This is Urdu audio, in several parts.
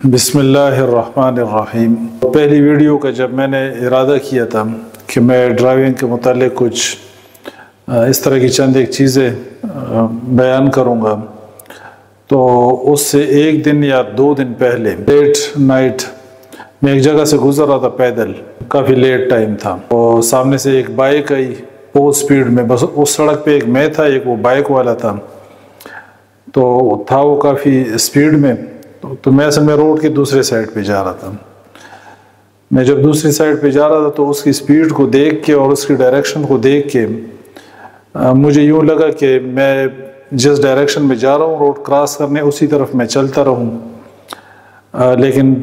بسم اللہ الرحمن الرحیم۔ پہلی ویڈیو کا جب میں نے ارادہ کیا تھا کہ میں ڈرائیونگ کے متعلق کچھ اس طرح کی چند ایک چیزیں بیان کروں گا، تو اس سے ایک دن یا 2 دن پہلے لیٹ نائٹ میں ایک جگہ سے گزر رہا تھا پیدل، کافی لیٹ ٹائم تھا، اور سامنے سے ایک بائک آئی بہت سپیڈ میں، بس اس سڑک پہ ایک میں تھا، ایک وہ بائک والا تھا، تو تھا وہ کافی سپیڈ میں، تو میں اصل میں روڈ کی دوسرے سائڈ پہ جا رہا تھا۔ میں جب دوسری سائڈ پہ جا رہا تھا تو اس کی سپیڈ کو دیکھ کے اور اس کی ڈائریکشن کو دیکھ کے مجھے یوں لگا کہ میں جس ڈائریکشن میں جا رہا ہوں روڈ کراس کرنے، اسی طرف میں چلتا رہوں، لیکن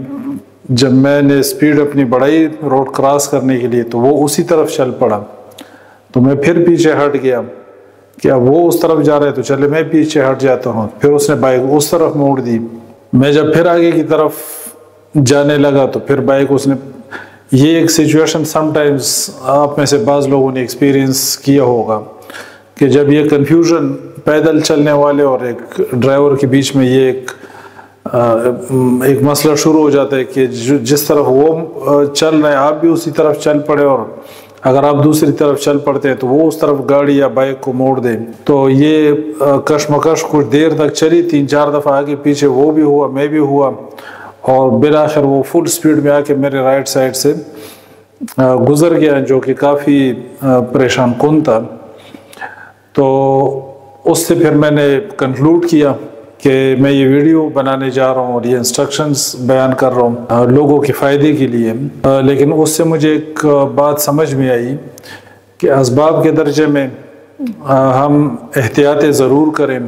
جب میں نے سپیڈ اپنی بڑھائی روڈ کراس کرنے کے لیے تو وہ اسی طرف چل پڑا، تو میں پھر پیچھے ہٹ گیا کہ اب وہ اس طرف جا رہا ہے تو چلے میں پیچھے ہٹ جاتا ہوں، پھر اس نے بائک اس طرف موڑ دی۔ میں جب پھر آگے کی طرف جانے لگا تو پھر بائک اس نے، یہ ایک سچویشن سم ٹائمز آپ میں سے بعض لوگوں نے ایکسپیرینس کیا ہوگا کہ جب یہ کنفیوژن پیدل چلنے والے اور ایک ڈرائیور کے بیچ میں یہ ایک مسئلہ شروع ہو جاتا ہے کہ جس طرف وہ چل رہے ہیں آپ بھی اسی طرف چل پڑے، اور اگر آپ دوسری طرف چل پڑتے ہیں تو وہ اس طرف گاڑی یا بائک کو موڑ دیں، تو یہ کشمکش کچھ دیر تک چلی، 3-4 دفعہ آگے پیچھے وہ بھی ہوا، میں بھی ہوا، اور بالآخر وہ فل سپیڈ میں آ کے میرے رائٹ سائڈ سے گزر گیا، جو کہ کافی پریشان کن تھا۔ تو اس سے پھر میں نے کنکلوڈ کیا کہ میں یہ ویڈیو بنانے جا رہا ہوں اور یہ انسٹرکشنز بیان کر رہا ہوں لوگوں کے فائدے کے لیے، لیکن اس سے مجھے ایک بات سمجھ میں آئی کہ اسباب کے درجے میں ہم احتیاطیں ضرور کریں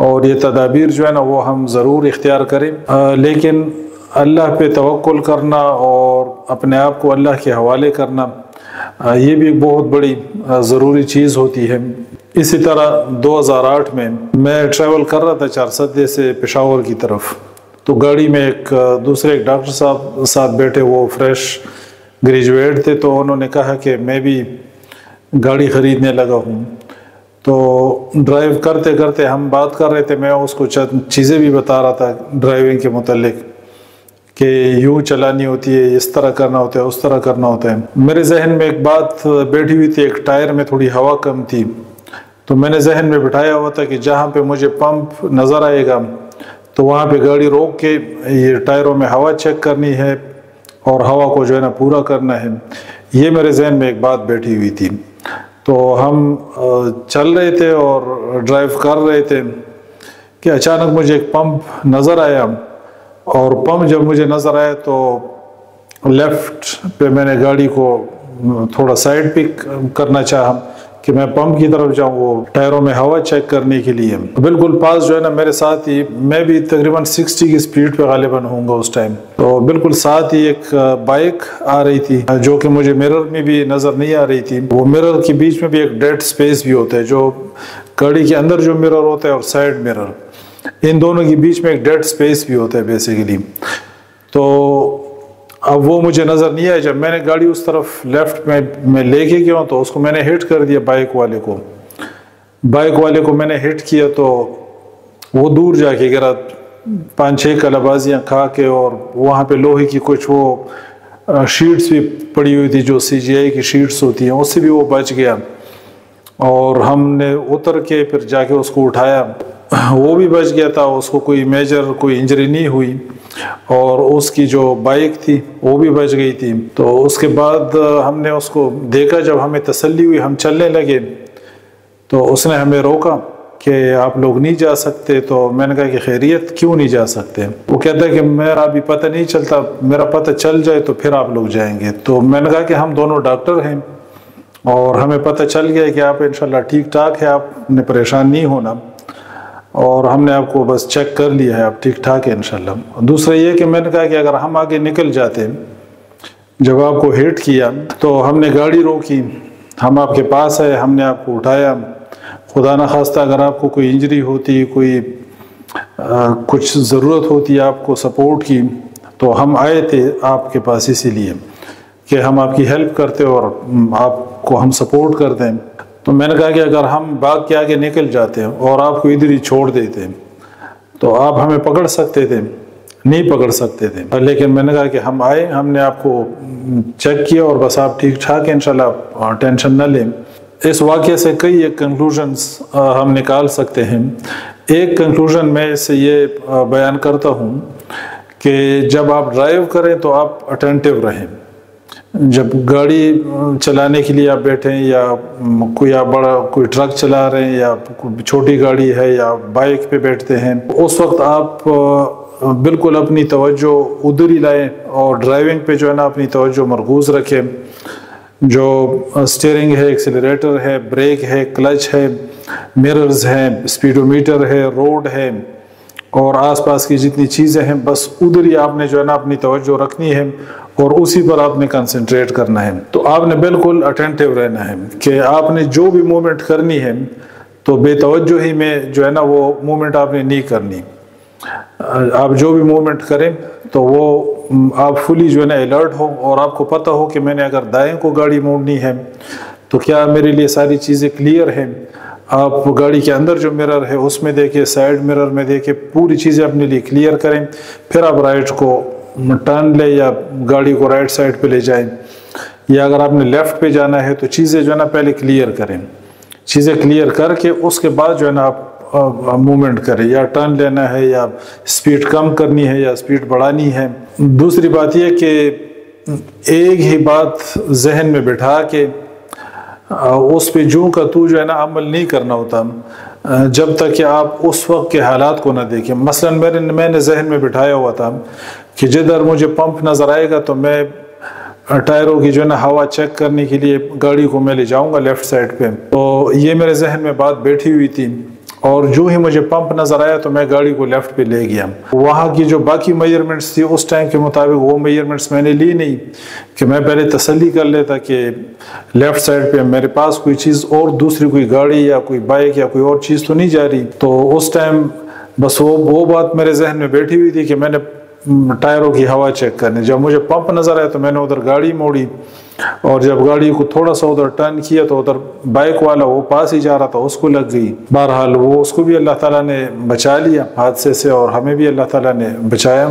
اور یہ تدابیر جو ہے نا وہ ہم ضرور اختیار کریں، لیکن اللہ پہ توکل کرنا اور اپنے آپ کو اللہ کے حوالے کرنا یہ بھی ایک بہت بڑی ضروری چیز ہوتی ہے۔ اسی طرح 2008 میں ٹریول کر رہا تھا چارسدے سے پشاور کی طرف، تو گاڑی میں ایک ڈاکٹر صاحب ساتھ بیٹھے، وہ فریش گریجویٹ تھے، تو انہوں نے کہا کہ میں بھی گاڑی خریدنے لگا ہوں، تو ڈرائیو کرتے کرتے ہم بات کر رہے تھے، میں اس کو چند چیزیں بھی بتا رہا تھا ڈرائیونگ کے متعلق کہ یوں چلانی ہوتی ہے، اس طرح کرنا ہوتا ہے، اس طرح کرنا ہوتا ہے۔ میرے ذہن میں ایک بات بیٹھی ہوئی تھی، ایک ٹائر میں تھوڑی ہوا کم تھی، تو میں نے ذہن میں بٹھایا ہوا تھا کہ جہاں پہ مجھے پمپ نظر آئے گا تو وہاں پہ گاڑی روک کے یہ ٹائروں میں ہوا چیک کرنی ہے اور ہوا کو جو ہے نا پورا کرنا ہے، یہ میرے ذہن میں ایک بات بیٹھی ہوئی تھی۔ تو ہم چل رہے تھے اور ڈرائیو کر رہے تھے کہ اچانک مجھے ایک پمپ نظر آیا، اور پمپ جب مجھے نظر آیا تو لیفٹ پہ میں نے گاڑی کو تھوڑا سائڈ پک کرنا چاہا کہ میں پمپ کی طرف جاؤں، وہ ٹائروں میں ہوا چیک کرنے کے لیے۔ بالکل پاس جو ہے نا میرے ساتھ ہی، میں بھی تقریباً 60 کی سپیڈ پہ غالباً ہوں گا اس ٹائم، تو بالکل ساتھ ہی ایک بائک آ رہی تھی جو کہ مجھے مرر میں بھی نظر نہیں آ رہی تھی۔ وہ مرر کے بیچ میں بھی ایک ڈیڈ سپیس بھی ہوتا ہے، جو گاڑی کے اندر جو مرر ہوتا ہے اور سائڈ مرر، ان دونوں کے بیچ میں ایک ڈیڈ سپیس بھی ہوتا ہے بیسیکلی۔ تو اب وہ مجھے نظر نہیں آیا، جب میں نے گاڑی اس طرف لیفٹ میں لے کے گیا تو اس کو میں نے ہٹ کر دیا، بائک والے کو میں نے ہٹ کیا، تو وہ دور جا کے گرا 5-6 کلابازیاں کھا کے، اور وہاں پہ لوہے کی کچھ وہ شیٹس بھی پڑی ہوئی تھی جو CGI کی شیٹس ہوتی ہیں، اس سے بھی وہ بچ گیا، اور ہم نے اتر کے پھر جا کے اس کو اٹھایا، وہ بھی بچ گیا تھا، اس کو کوئی میجر کوئی انجری نہیں ہوئی، اور اس کی جو بائک تھی وہ بھی بچ گئی تھی۔ تو اس کے بعد ہم نے اس کو دیکھا، جب ہمیں تسلی ہوئی ہم چلنے لگے تو اس نے ہمیں روکا کہ آپ لوگ نہیں جا سکتے، تو میں نے کہا کہ خیریت کیوں نہیں جا سکتے؟ وہ کہتا ہے کہ میرا ابھی پتہ نہیں چلتا، میرا پتہ چل جائے تو پھر آپ لوگ جائیں گے۔ تو میں نے کہا کہ ہم دونوں ڈاکٹر ہیں اور ہمیں پتہ چل گیا کہ آپ انشاءاللہ ٹھیک ٹھاک ہے، آپ نے پریشان نہیں ہونا، اور ہم نے آپ کو بس چیک کر لیا ہے، آپ ٹھیک ٹھاک ہے انشاءاللہ۔ دوسرا یہ کہ میں نے کہا کہ اگر ہم آگے نکل جاتے، جب آپ کو ہٹ کیا تو ہم نے گاڑی روکی، ہم آپ کے پاس آئے، ہم نے آپ کو اٹھایا، خدا نخواستہ اگر آپ کو کوئی انجری ہوتی، کوئی کچھ ضرورت ہوتی آپ کو سپورٹ کی، تو ہم آئے تھے آپ کے پاس اسی لیے کہ ہم آپ کی ہیلپ کرتے اور آپ کو ہم سپورٹ کرتے ہیں۔ تو میں نے کہا کہ اگر ہم باغ کے آگے نکل جاتے ہیں اور آپ کو ادھر ہی چھوڑ دیتے تو آپ ہمیں پکڑ سکتے تھے، نہیں پکڑ سکتے تھے، لیکن میں نے کہا کہ ہم آئے، ہم نے آپ کو چیک کیا اور بس آپ ٹھیک ٹھاک ہیں انشاءاللہ، ٹینشن نہ لیں۔ اس واقعے سے کئی ایک کنکلوژنز ہم نکال سکتے ہیں۔ ایک کنکلوژن میں اس سے یہ بیان کرتا ہوں کہ جب آپ ڈرائیو کریں تو آپ اٹینٹیو رہیں۔ جب گاڑی چلانے کے لیے آپ بیٹھیں یا کوئی آپ بڑا کوئی ٹرک چلا رہے ہیں یا چھوٹی گاڑی ہے یا بائک پہ بیٹھتے ہیں، اس وقت آپ بالکل اپنی توجہ ادھر ہی لائیں اور ڈرائیونگ پہ جو ہے نا اپنی توجہ مرکوز رکھیں۔ جو اسٹیئرنگ ہے، ایکسیلریٹر ہے، بریک ہے، کلچ ہے، میررز ہیں، اسپیڈومیٹر ہے، روڈ ہے اور آس پاس کی جتنی چیزیں ہیں، بس ادھر ہی آپ نے جو ہے نا اپنی توجہ رکھنی ہے اور اسی پر آپ نے کنسنٹریٹ کرنا ہے۔ تو آپ نے بالکل اٹینٹیو رہنا ہے کہ آپ نے جو بھی موومنٹ کرنی ہے تو بے توجہی میں جو ہے نا وہ موومنٹ آپ نے نہیں کرنی۔ آپ جو بھی موومنٹ کریں تو وہ آپ فلی جو ہے نا الرٹ ہو اور آپ کو پتہ ہو کہ میں نے اگر دائیں کو گاڑی موڑنی ہے تو کیا میرے لیے ساری چیزیں کلیئر ہیں۔ آپ گاڑی کے اندر جو مرر ہے اس میں دیکھیں، سائیڈ مرر میں دیکھیں، پوری چیزیں اپنے لیے کلیئر کریں، پھر آپ رائٹ کو ٹرن لیں یا گاڑی کو رائٹ سائڈ پہ لے جائیں، یا اگر آپ نے لیفٹ پہ جانا ہے تو چیزیں جو ہے نا پہلے کلیئر کریں، چیزیں کلیئر کر کے اس کے بعد جو ہے نا آپ موومنٹ کریں، یا ٹرن لینا ہے یا سپیڈ کم کرنی ہے یا سپیڈ بڑھانی ہے۔ دوسری بات یہ کہ ایک ہی بات ذہن میں بٹھا کے اس پہ جو کا تو جو ہے نا عمل نہیں کرنا ہوتا جب تک کہ آپ اس وقت کے حالات کو نہ دیکھیں۔ مثلا میں نے ذہن میں بٹھایا ہوا تھا کہ جدھر مجھے پمپ نظر آئے گا تو میں ٹائروں کی جو ہے نا ہوا چیک کرنے کے لیے گاڑی کو میں لے جاؤں گا لیفٹ سائڈ پہ۔ تو یہ میرے ذہن میں بات بیٹھی ہوئی تھی اور جو ہی مجھے پمپ نظر آیا تو میں گاڑی کو لیفٹ پہ لے گیا۔ وہاں کی جو باقی میجرمنٹس تھی اس ٹائم کے مطابق وہ میجرمنٹس میں نے لی نہیں کہ میں پہلے تسلی کر لیتا کہ لیفٹ سائڈ پہ میرے پاس کوئی چیز اور دوسری کوئی گاڑی یا کوئی بائک یا کوئی اور چیز تو نہیں جا رہی۔ تو اس ٹائم بس وہ بات میرے ذہن میں بیٹھی ہوئی تھی کہ میں نے ٹائروں کی ہوا چیک کرنے، جب مجھے پمپ نظر آیا تو میں نے ادھر گاڑی موڑی اور جب گاڑی کو تھوڑا سا ادھر ٹرن کیا تو ادھر بائک والا وہ پاس ہی جا رہا تھا، اس کو لگ گئی۔ بہرحال وہ اس کو بھی اللہ تعالیٰ نے بچا لیا حادثے سے اور ہمیں بھی اللہ تعالیٰ نے بچایا۔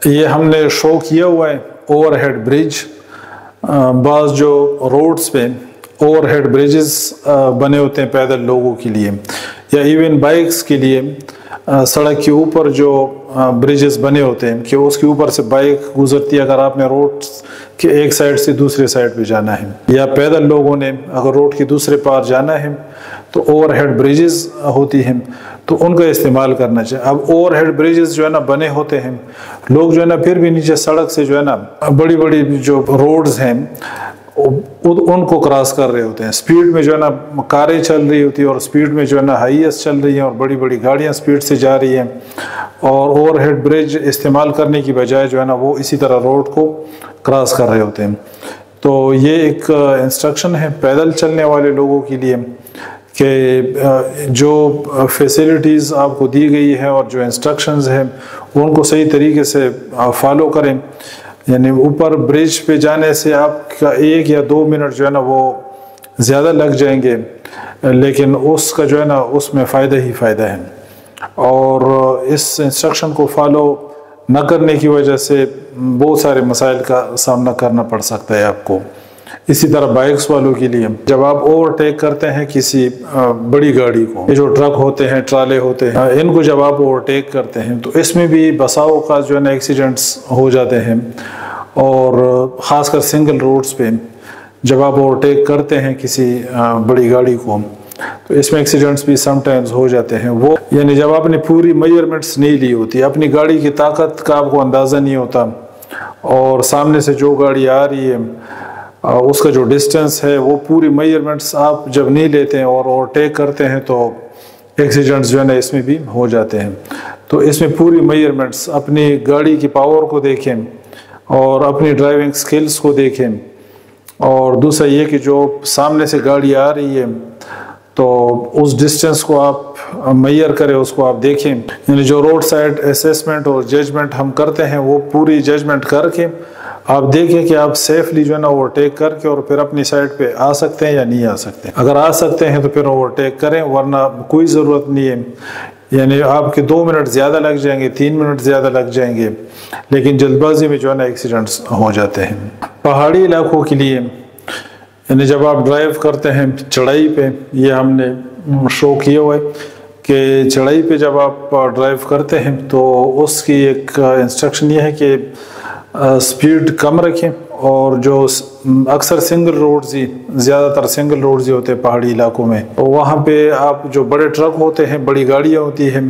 یہ ہم نے شو کیا ہوا ہے اوور ہیڈ برج۔ بعض جو روڈز پہ اوور ہیڈ بریجز بنے ہوتے ہیں پیدل لوگوں کے لیے یا ایون بائکس کے لیے، سڑک کے اوپر جو بریجز بنے ہوتے ہیں کہ اس کے اوپر سے بائک گزرتی ہے اگر آپ نے روڈ کے ایک سائڈ سے دوسرے سائڈ پہ جانا ہے، یا پیدل لوگوں نے اگر روڈ کے دوسرے پار جانا ہے تو اوور ہیڈ بریجز ہوتی ہیں تو ان کا استعمال کرنا چاہیے۔ اب اوور ہیڈ بریجز جو ہے نا بنے ہوتے ہیں، لوگ جو ہے نا پھر بھی نیچے سڑک سے جو ہے نا بڑی بڑی جو روڈز ہیں ان کو کراس کر رہے ہوتے ہیں، سپیڈ میں جو ہے نا کاریں چل رہی ہوتی ہیں اور سپیڈ میں جو ہے نا ہائیسٹ چل رہی ہیں اور بڑی بڑی گاڑیاں سپیڈ سے جا رہی ہیں، اور اوور ہیڈ برج استعمال کرنے کی بجائے جو ہے نا وہ اسی طرح روڈ کو کراس کر رہے ہوتے ہیں۔ تو یہ ایک انسٹرکشن ہے پیدل چلنے والے لوگوں کے لیے کہ جو فیسلٹیز آپ کو دی گئی ہے اور جو انسٹرکشنز ہیں ان کو صحیح طریقے سے فالو کریں۔ یعنی اوپر برج پہ جانے سے آپ کا 1 یا 2 منٹ جو ہے نا وہ زیادہ لگ جائیں گے، لیکن اس کا جو ہے نا اس میں فائدہ ہی فائدہ ہے، اور اس انسٹرکشن کو فالو نہ کرنے کی وجہ سے بہت سارے مسائل کا سامنا کرنا پڑ سکتا ہے آپ کو۔ اسی طرح بائکس والوں کے لیے جب آپ اوورٹیک کرتے ہیں کسی بڑی گاڑی کو، یہ جو ٹرک ہوتے ہیں، ٹرالے ہوتے ہیں، ان کو جب آپ اوورٹیک کرتے ہیں تو اس میں بھی بسا اوقات جو ہے نا ایکسیڈنٹس ہو جاتے ہیں، اور خاص کر سنگل روڈز پہ جب آپ اوورٹیک کرتے ہیں کسی بڑی گاڑی کو تو اس میں ایکسیڈنٹس بھی سم ٹائمز ہو جاتے ہیں۔ وہ یعنی جب آپ نے پوری میجرمنٹس نہیں لی ہوتی، اپنی گاڑی کی طاقت کا آپ کو اندازہ نہیں ہوتا، اور سامنے سے جو گاڑی آ رہی ہے اس کا جو ڈسٹنس ہے وہ پوری میجرمنٹس آپ جب نہیں لیتے ہیں اور اوورٹیک کرتے ہیں تو ایکسیڈنٹس جو ہے نا اس میں بھی ہو جاتے ہیں۔ تو اس میں پوری میجرمنٹس، اپنی گاڑی کی پاور کو دیکھیں اور اپنی ڈرائیونگ سکلز کو دیکھیں، اور دوسرا یہ کہ جو سامنے سے گاڑی آ رہی ہے تو اس ڈسٹنس کو آپ میئر کریں، اس کو آپ دیکھیں۔ یعنی جو روڈ سائڈ اسیسمنٹ اور ججمنٹ ہم کرتے ہیں وہ پوری ججمنٹ کر کے آپ دیکھیں کہ آپ سیفلی جو ہے نا اوورٹیک کر کے اور پھر اپنی سائڈ پہ آ سکتے ہیں یا نہیں آ سکتے۔ اگر آ سکتے ہیں تو پھر اوورٹیک کریں، ورنہ کوئی ضرورت نہیں ہے۔ یعنی آپ کے 2 منٹ زیادہ لگ جائیں گے، 3 منٹ زیادہ لگ جائیں گے، لیکن جلد بازی میں جو ہے نا ایکسیڈنٹس ہو جاتے ہیں۔ پہاڑی علاقوں کے لیے یعنی جب آپ ڈرائیو کرتے ہیں چڑھائی پہ، یہ ہم نے شو کیا ہوا ہے کہ چڑھائی پہ جب آپ ڈرائیو کرتے ہیں تو اس کی ایک انسٹرکشن یہ ہے کہ سپیڈ کم رکھیں، اور جو اکثر سنگل روڈز ہی، زیادہ تر سنگل روڈز ہی ہوتے ہیں پہاڑی علاقوں میں، وہاں پہ آپ جو بڑے ٹرک ہوتے ہیں، بڑی گاڑیاں ہوتی ہیں،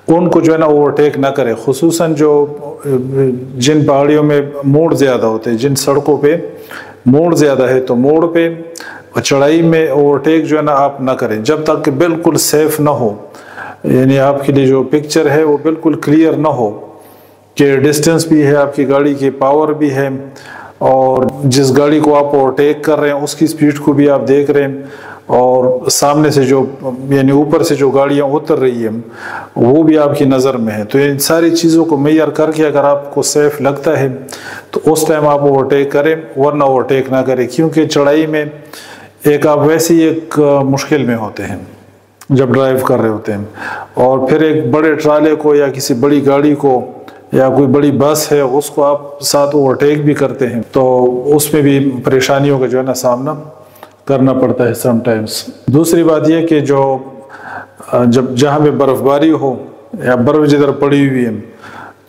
ان کو جو ہے نا اوورٹیک نہ کرے، خصوصاً جو جن پہاڑیوں میں موڑ زیادہ ہوتے ہیں، جن سڑکوں پہ موڑ زیادہ ہے تو موڑ پہ چڑھائی میں اوورٹیک جو ہے نا آپ نہ کریں جب تک کہ بالکل سیف نہ ہو، یعنی آپ کے لیے جو پکچر ہے وہ بالکل کلیئر نہ ہو کہ ڈسٹنس بھی ہے، آپ کی گاڑی کی پاور بھی ہے، اور جس گاڑی کو آپ اوورٹیک کر رہے ہیں اس کی سپیڈ کو بھی آپ دیکھ رہے ہیں، اور سامنے سے جو یعنی اوپر سے جو گاڑیاں اتر رہی ہیں وہ بھی آپ کی نظر میں ہے۔ تو ان ساری چیزوں کو معیار کر کے اگر آپ کو سیف لگتا ہے تو اس ٹائم آپ اوورٹیک کریں، ورنہ اوورٹیک نہ کریں، کیونکہ چڑھائی میں ایک آپ ویسے ہی ایک مشکل میں ہوتے ہیں جب ڈرائیو کر رہے ہوتے ہیں، اور پھر ایک بڑے ٹرالے کو یا کسی بڑی گاڑی کو یا کوئی بڑی بس ہے اس کو آپ ساتھ اوورٹیک بھی کرتے ہیں تو اس میں بھی پریشانیوں کا جو ہے نا سامنا کرنا پڑتا ہے سم ٹائمز۔ دوسری بات یہ کہ جو جہاں پہ برف باری ہو یا برف جدھر پڑی ہوئی ہے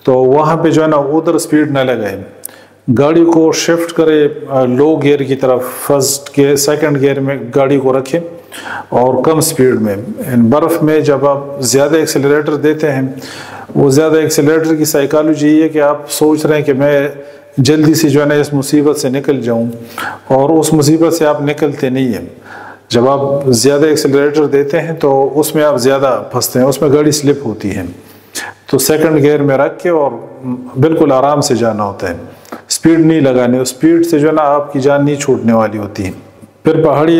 تو وہاں پہ جو ہے نا ادھر سپیڈ نہ لگائیں، گاڑی کو شفٹ کرے لو گیئر کی طرف، فرسٹ گیئر سیکنڈ گیئر میں گاڑی کو رکھیں اور کم سپیڈ میں۔ برف میں جب آپ زیادہ ایکسیلریٹر دیتے ہیں، وہ زیادہ ایکسیلریٹر کی سائیکالوجی یہ ہے کہ آپ سوچ رہے ہیں کہ میں جلدی سے جو ہے نا اس مصیبت سے نکل جاؤں، اور اس مصیبت سے آپ نکلتے نہیں ہیں۔ جب آپ زیادہ ایکسیلریٹر دیتے ہیں تو اس میں آپ زیادہ پھنستے ہیں، اس میں گاڑی سلپ ہوتی ہے، تو سیکنڈ گیئر میں رکھ کے اور بالکل آرام سے جانا ہوتا ہے، سپیڈ نہیں لگانی، اس سپیڈ سے جو ہے نا آپ کی جان نہیں چھوٹنے والی ہوتی ہے۔ پھر پہاڑی